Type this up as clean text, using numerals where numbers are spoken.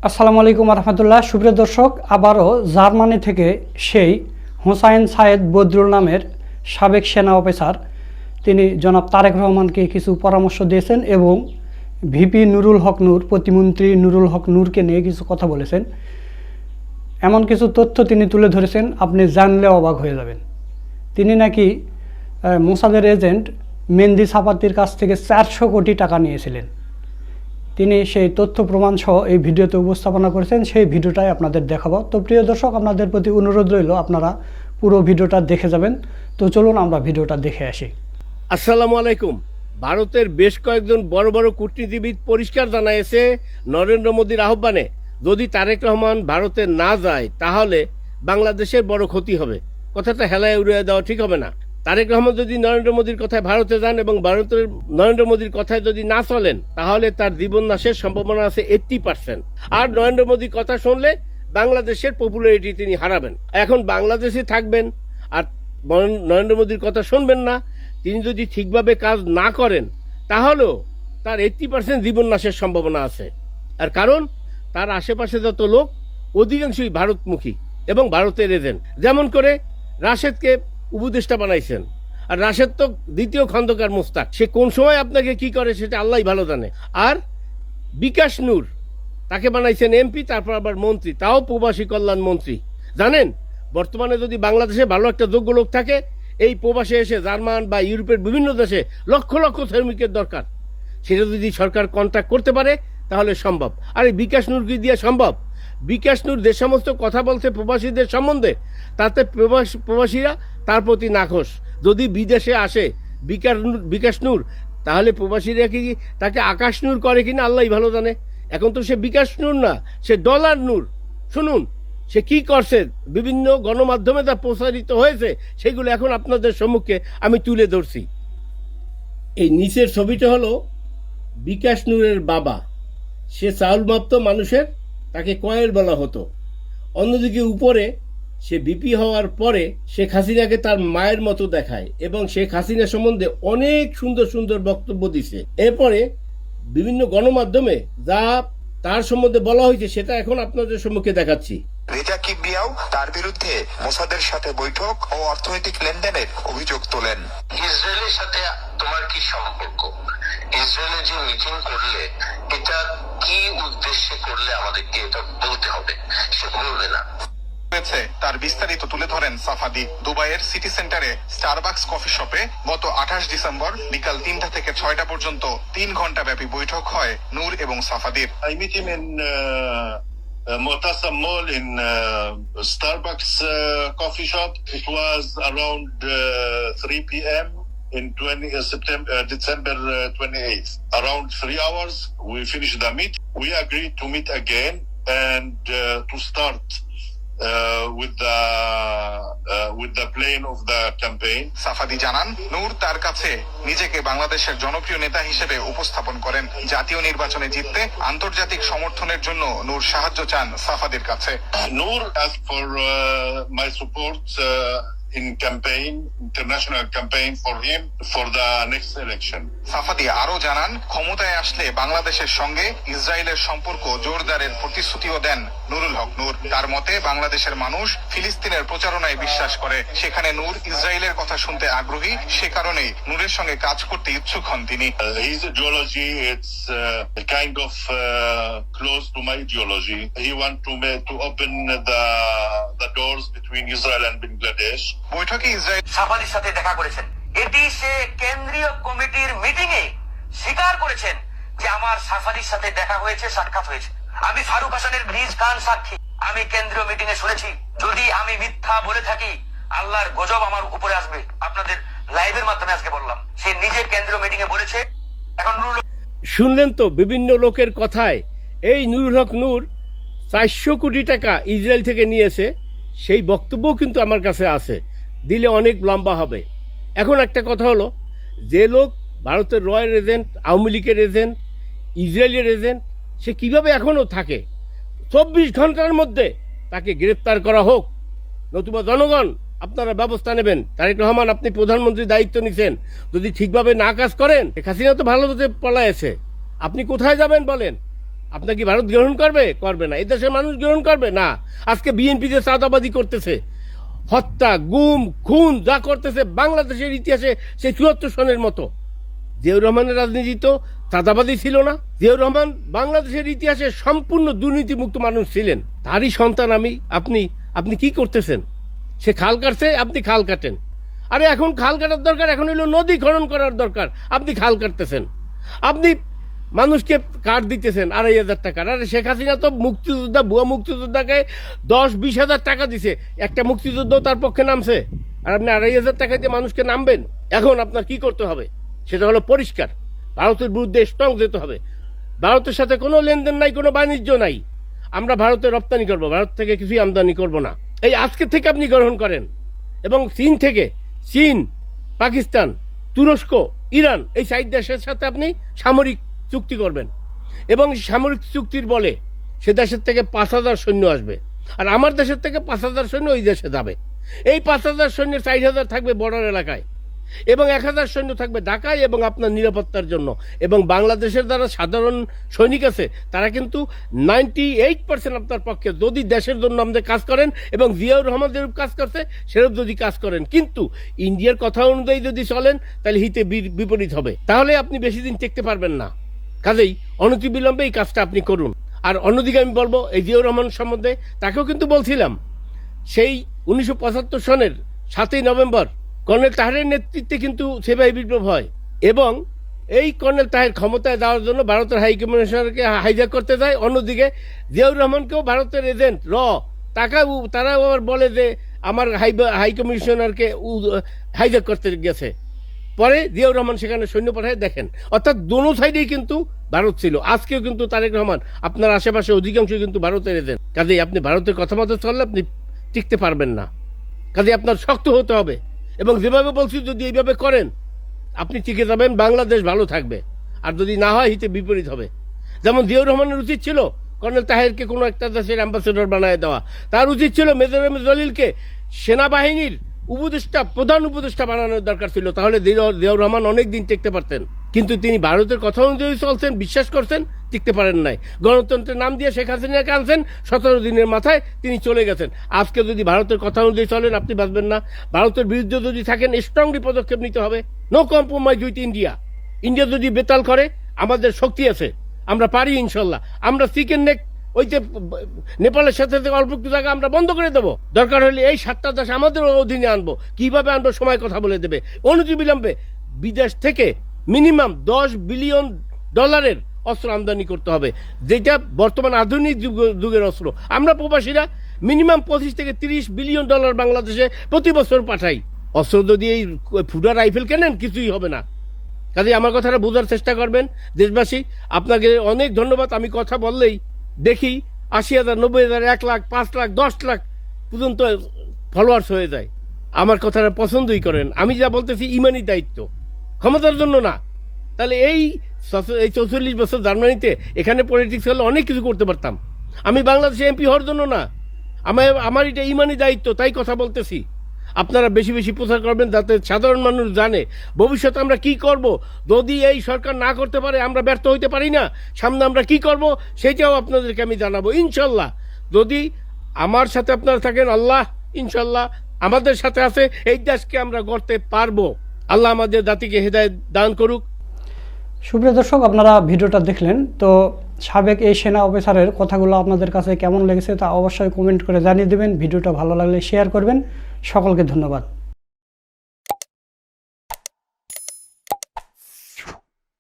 আসসালামু আলাইকুম রহমতুল্লাহ। সুপ্রিয় দর্শক, আবারও জার্মানি থেকে সেই হোসাইন সায়েদ বদরুল নামের সাবেক সেনা অফিসার তিনি জনাব তারেক রহমানকে কিছু পরামর্শ দিয়েছেন এবং ভিপি নুরুল হক নূর, প্রতিমন্ত্রী নুরুল হক নূরকে নিয়ে কিছু কথা বলেছেন। এমন কিছু তথ্য তিনি তুলে ধরেছেন, আপনি জানলে অবাক হয়ে যাবেন। তিনি নাকি মোসাদের এজেন্ট মেহেদী সাফাতির কাছ থেকে 400 কোটি টাকা নিয়েছিলেন। তিনি সেই তথ্য প্রমাণ সহ এই ভিডিওতে উপস্থাপনা করেছেন, সেই ভিডিওটাই আপনাদের দেখাবো। তো প্রিয় দর্শক, আপনাদের প্রতি অনুরোধ রইল আপনারা পুরো ভিডিওটা দেখে যাবেন। তো চলুন আমরা ভিডিওটা দেখে আসি। আসসালামু আলাইকুম। ভারতের বেশ কয়েকজন বড় বড় কূটনীতিবিদ পরিষ্কার জানাইছে নরেন্দ্র মোদীর আহ্বানে যদি তারেক রহমান ভারতে না যায় তাহলে বাংলাদেশের বড় ক্ষতি হবে। কথাটা হেলায় উড়িয়ে দেওয়া ঠিক হবে না। তারেক রহমান যদি নরেন্দ্র মোদীর কথায় ভারতে যান এবং ভারতের নরেন্দ্র মোদীর কথায় যদি না চলেন তাহলে তার জীবন নাশের সম্ভাবনা আছে 80%। আর নরেন্দ্র মোদীর কথা শুনলে বাংলাদেশের পপুলারিটি তিনি হারাবেন। এখন বাংলাদেশে থাকবেন আর নরেন্দ্র মোদীর কথা শুনবেন না, তিনি যদি ঠিকভাবে কাজ না করেন তাহলেও তার 80% জীবন নাশের সম্ভাবনা আছে। আর কারণ তার আশেপাশে যত লোক অধিকাংশই ভারতমুখী এবং ভারতের এজেন্ট। যেমন করে রাশেদকে উপদেষ্টা বানাইছেন, আর রাশেদ তো দ্বিতীয় খন্দকার মোস্তাক। সে কোন সময় আপনাকে কি করে সেটা আল্লাহ ভালো জানে। আর বিকাশ নূর, তাকে বানাইছেন এমপি, তারপর আবার মন্ত্রী, তাও প্রবাসী কল্যাণ মন্ত্রী। জানেন বর্তমানে যদি বাংলাদেশে ভালো একটা যোগ্য লোক থাকে, এই প্রবাসে এসে জার্মান বা ইউরোপের বিভিন্ন দেশে লক্ষ লক্ষ শ্রমিকের দরকার। সেটা যদি সরকার কন্ট্যাক্ট করতে পারে তাহলে সম্ভব। আর এই বিকাশ নূর কি দিয়ে সম্ভব? বিকাশ নূর যে সমস্ত কথা বলছে প্রবাসীদের সম্বন্ধে, তাতে প্রবাসীরা তার প্রতি নাখোশ। যদি বিদেশে আসে বিকাশ নূর, তাহলে প্রবাসীরা কি তাকে আকাশ নূর করে কিনা আল্লাহ ভালো জানে। এখন তো সে বিকাশ নূর না, সে ডলার নূর। শুনুন সে কি করছে, বিভিন্ন গণমাধ্যমে তা প্রচারিত হয়েছে, সেগুলো এখন আপনাদের সম্মুখে আমি তুলে ধরছি। এই নিচের ছবিটা হলো বিকাশ নূরের বাবা। সে চাউল মাপত মানুষের, তাকে কয়েল বলা হতো। অন্যদিকে উপরে সে বিপি হওয়ার পরে শেখ হাসিনাকে তার মায়ের মতো দেখায় এবং শেখ হাসিনা সম্বন্ধে অনেক সুন্দর সুন্দর বক্তব্য দিছে। এরপরে বিভিন্ন গণমাধ্যমে যা তার সম্বন্ধে বলা হয়েছে সেটা এখন আপনাদের সম্মুখে দেখাচ্ছি। রেজা কিবরিয়াও তার বিরুদ্ধে মোসাদের সাথে বৈঠক ও অর্থনৈতিক লেনদেনের অভিযোগ তোলেন। ইসরায়েলের সাথে তোমার কি সম্পর্ক? ইসরায়েলের যে মিটিং করলে এটা কি উদ্দেশ্যে করলে আমাদেরকে এটা বলতে হবে, সে বলবে না। তার বিস্তারিত তুলে ধরেন সাফাদি। দুবাইয়ের সিটি সেন্টারে স্টারবাকস কফি শপে গত 28 ডিসেম্বর বিকাল 3টা থেকে 6টা পর্যন্ত 3 ঘন্টা ব্যাপী বৈঠক হয় নূর এবং সাফাদির। I meet him in Mu'tasim Mall in Starbucks coffee shop. It was around 3 p.m. in December 28th. Around 3 hours, we finished the meet. We agreed to meet again and to start with the plan of the campaign. Safadi জানান, নূর তার কাছে নিজেকে বাংলাদেশের জনপ্রিয় নেতা হিসেবে উপস্থাপন করেন। জাতীয় নির্বাচনে জিততে আন্তর্জাতিক সমর্থনের জন্য নূর সাহায্য চান সাফাদির কাছে। Noor asked for my support in campaign, international campaign for him for the next election. Safadi আরো জানান, ক্ষমতায় আসলে বাংলাদেশের সঙ্গে ইসরায়েলের সম্পর্ক জোরদারের প্রতিশ্রুতিও দেন নুরুল হক নূর। তার মতে বাংলাদেশের মানুষ ফিলিস্তিনের প্রচারণায় বিশ্বাস করে, সেখানে নূর ইসরায়েলের কথা শুনতে আগ্রহী, সে কারণেই নূরের সঙ্গে কাজ করতে ইচ্ছুক হন তিনি। His ideology, it's kind of close to my ideology. He want to open the doors between Israel and Bangladesh. বৈঠকে ইসরায়েল সাফাদির সাথে দেখা করেছেন, এটি সে কেন্দ্রীয় কমিটির মিটিং এ স্বীকার করেছেন যে আমার সাফাদির সাথে দেখা হয়েছে, সাক্ষাৎ হয়েছে। আমি ফারুক হাসানের ব্রিজ খান সাক্ষী। আমি কেন্দ্রীয় মিটিং এ শুনেছি। যদি আমি মিথ্যা বলে থাকি আল্লাহর গজব আমার উপরে আসবে। আপনাদের লাইভের মাধ্যমে আজকে বললাম, সে নিজে কেন্দ্রীয় মিটিং এ বলেছে। এখন শুনলেন তো বিভিন্ন লোকের কথায় এই নুরুল হক নূর 400 কোটি টাকা ইসরায়েল থেকে নিয়েছে, সেই বক্তব্যও কিন্তু আমার কাছে আছে, দিলে অনেক লম্বা হবে। এখন একটা কথা হলো, যে লোক ভারতের রয়্যাল এজেন্ট, আওয়ামী লীগের এজেন্ট, ইসরায়েলের এজেন্ট, সে কিভাবে এখনও থাকে? 24 ঘন্টার মধ্যে তাকে গ্রেপ্তার করা হোক, নতুবা জনগণ আপনারা ব্যবস্থা নেবেন। তারেক রহমান, আপনি প্রধানমন্ত্রীর দায়িত্ব নিছেন, যদি ঠিকভাবে না কাজ করেন, শেখ হাসিনা তো ভালো মতো পলায়েছে, আপনি কোথায় যাবেন বলেন? আপনার কি ভারত গ্রহণ করবে? করবে না। এই দেশের মানুষ গ্রহণ করবে না। আজকে বিএনপি যে চাঁদাবাজি করতেছে, হত্যা, গুম, খুন যা করতেছে বাংলাদেশের ইতিহাসে সেই ৭৪ সনের মতো। জিয়াউর রহমানের রাজনীতি তো চাঁদাবাজি ছিল না। জিয়াউর রহমান বাংলাদেশের ইতিহাসে সম্পূর্ণ দুর্নীতিমুক্ত মানুষ ছিলেন। তারই সন্তান আপনি কি করতেছেন? সে খাল কাটছে, আপনি খাল কাটেন। আরে এখন খাল কাটার দরকার, এখন হলো নদী খনন করার দরকার, আপনি খাল কাটতেছেন। আপনি মানুষকে কার্ড দিতেছেন ২,৫০০ টাকা। আরে শেখ হাসিনা তো মুক্তিযোদ্ধা, ভুয়া মুক্তিযোদ্ধাকে ১০-২০ হাজার টাকা দিছে, একটা মুক্তিযুদ্ধ তার পক্ষে নামছে। আর আপনি ২,৫০০ টাকা দিয়ে মানুষকে নামবেন? এখন আপনার কি করতে হবে সেটা হলো পরিষ্কার, ভারতের বিরুদ্ধে স্ট্রং যেতে হবে। ভারতের সাথে কোনো লেনদেন নাই, কোনো বাণিজ্য নাই। আমরা ভারতে রপ্তানি করব, ভারত থেকে কিছুই আমদানি করব না। এই আজকে থেকে আপনি গ্রহণ করেন। এবং চীন থেকে, চীন, পাকিস্তান, তুরস্ক, ইরান, এই ৪ দেশের সাথে আপনি সামরিক চুক্তি করবেন এবং সামরিক চুক্তির বলে সে দেশের থেকে ৫,০০০ সৈন্য আসবে, আর আমার দেশের থেকে ৫,০০০ সৈন্য ওই দেশে যাবে। এই ৫,০০০ সৈন্যের ৪,০০০ থাকবে বর্ডার এলাকায় এবং ১,০০০ সৈন্য থাকবে ঢাকায় এবং আপনার নিরাপত্তার জন্য। এবং বাংলাদেশের যারা সাধারণ সৈনিক আছে তারা কিন্তু 98% আপনার পক্ষে, যদি দেশের জন্য আমাদের কাজ করেন এবং জিয়াউর রহমান যেরূপ কাজ করছে সেরূপ যদি কাজ করেন, কিন্তু ইন্ডিয়ার কথা অনুযায়ী যদি চলেন তাহলে হিতে বিপরীত হবে, তাহলে আপনি বেশি দিন টিকতে পারবেন না। কাজেই অনতিবিলম্বে এই কাজটা আপনি করুন। আর অন্যদিকে আমি বলবো, এই জিয়াউর রহমান সম্বন্ধে তাকেও কিন্তু বলছিলাম, সেই ১৯৭৫ সনের ৭ই নভেম্বর কর্নেল তাহেরের নেতৃত্বে কিন্তু সিপাহী বিপ্লব হয় এবং এই কর্নেল তাহের ক্ষমতায় যাওয়ার জন্য ভারতের হাইকমিশনারকে হাইজ্যাক করতে যায়। অন্যদিকে জিয়াউর রহমানকেও ভারতের এজেন্ট তারাও আবার বলে যে আমার হাইকমিশনারকে হাইজ্যাক করতে গেছে। পরে জিয়াউর রহমান সেখানে সৈন্য পাঠায়। দেখেন, অর্থাৎ দোনো সাইডেই কিন্তু ভারত ছিল। আজকেও কিন্তু তারেক রহমান আপনার আশেপাশে অধিকাংশ কিন্তু ভারতের এজেন্ট। কাজেই আপনি ভারতের কথা মতো চললে আপনি টিকতে পারবেন না। কাজেই আপনার শক্ত হতে হবে এবং যেভাবে বলছি যদি এইভাবে করেন আপনি টিকে যাবেন, বাংলাদেশ ভালো থাকবে। আর যদি না হয় হিতে বিপরীত হবে। যেমন জিয়াউর রহমানের উচিত ছিল কর্নেল তাহেরকে কোনো একটা দেশের অ্যাম্বাসেডর বানায় দেওয়া, তার উচিত ছিল মেজর এম এ জলিলকে সেনাবাহিনীর প্রধান উপদেষ্টা বানানোর দরকার ছিল, তাহলে জিয়াউর রহমান অনেক দিন টিকতে পারতেন। কিন্তু তিনি ভারতের কথা অনুযায়ী চলছেন, বিশ্বাস করছেন, টিকতে পারেন নাই। গণতন্ত্রের নাম দিয়ে শেখ হাসিনাকে আনছেন, ১৭ দিনের মাথায় তিনি চলে গেছেন। আজকে যদি ভারতের কথা অনুযায়ী চলেন আপনি বাঁচবেন না। ভারতের বিরুদ্ধে যদি থাকেন স্ট্রংলি পদক্ষেপ নিতে হবে। No compromise with India. India যদি বেতাল করে, আমাদের শক্তি আছে, আমরা পারি ইনশাল্লাহ। আমরা চিকেন নেক ওই যে নেপালের সাথে অল্প একটু জায়গা আমরা বন্ধ করে দেবো। দরকার হলে এই ৭টা দেশ আমাদের অধীনে আনবো। কিভাবে আনবো সময় কথা বলে দেবে। অনতিবিলম্বে বিদেশ থেকে মিনিমাম $10 বিলিয়ন অস্ত্র আমদানি করতে হবে, যেটা বর্তমান আধুনিক যুগের অস্ত্র। আমরা প্রবাসীরা মিনিমাম $25 থেকে $30 বিলিয়ন বাংলাদেশে প্রতি বছর পাঠাই। অস্ত্র যদি এই ফুটা রাইফেল কেনেন কিছুই হবে না। কাজে আমার কথাটা বোঝার চেষ্টা করবেন দেশবাসী। আপনাকে অনেক ধন্যবাদ। আমি কথা বললেই দেখি ৮০,০০০, ৯০,০০০, ১ লাখ, ৫ লাখ, ১০ লাখ পর্যন্ত ফলোয়ার্স হয়ে যায়। আমার কথাটা পছন্দই করেন। আমি যা বলতেছি ইমানি দায়িত্ব, ক্ষমতার জন্য না। তাহলে এই ৪৪ বছর জার্মানিতে এখানে পলিটিক্স হলে অনেক কিছু করতে পারতাম। আমি বাংলাদেশে এমপি হওয়ার জন্য না, আমার এটা ইমানি দায়িত্ব, তাই কথা বলতেছি। আপনারা বেশি বেশি প্রচার করবেন যাতে সাধারণ মানুষ জানে ভবিষ্যতে আমরা কি করব। যদি এই সরকার না করতে পারে, আমরা ব্যর্থ হইতে পারি না, সামনে আমরা কি করব সেটাও আপনাদেরকে আমি জানাবো ইনশাল্লাহ। যদি আমার সাথে আপনারা থাকেন, আল্লাহ ইনশাল্লাহ আমাদের সাথে আছে। এই দেশকে আমরা গড়তে পারবো। আল্লাহ আমাদের জাতিকে হেদায়েত দান করুক। সুপ্রিয় দর্শক, আপনারা ভিডিওটা দেখলেন। তো সাবেক এই সেনা অফিসারের কথাগুলো আপনাদের কাছে কেমন লেগেছে তা অবশ্যই কমেন্ট করে জানিয়ে দেবেন। ভিডিওটা ভালো লাগলে শেয়ার করবেন। সকলকে ধন্যবাদ।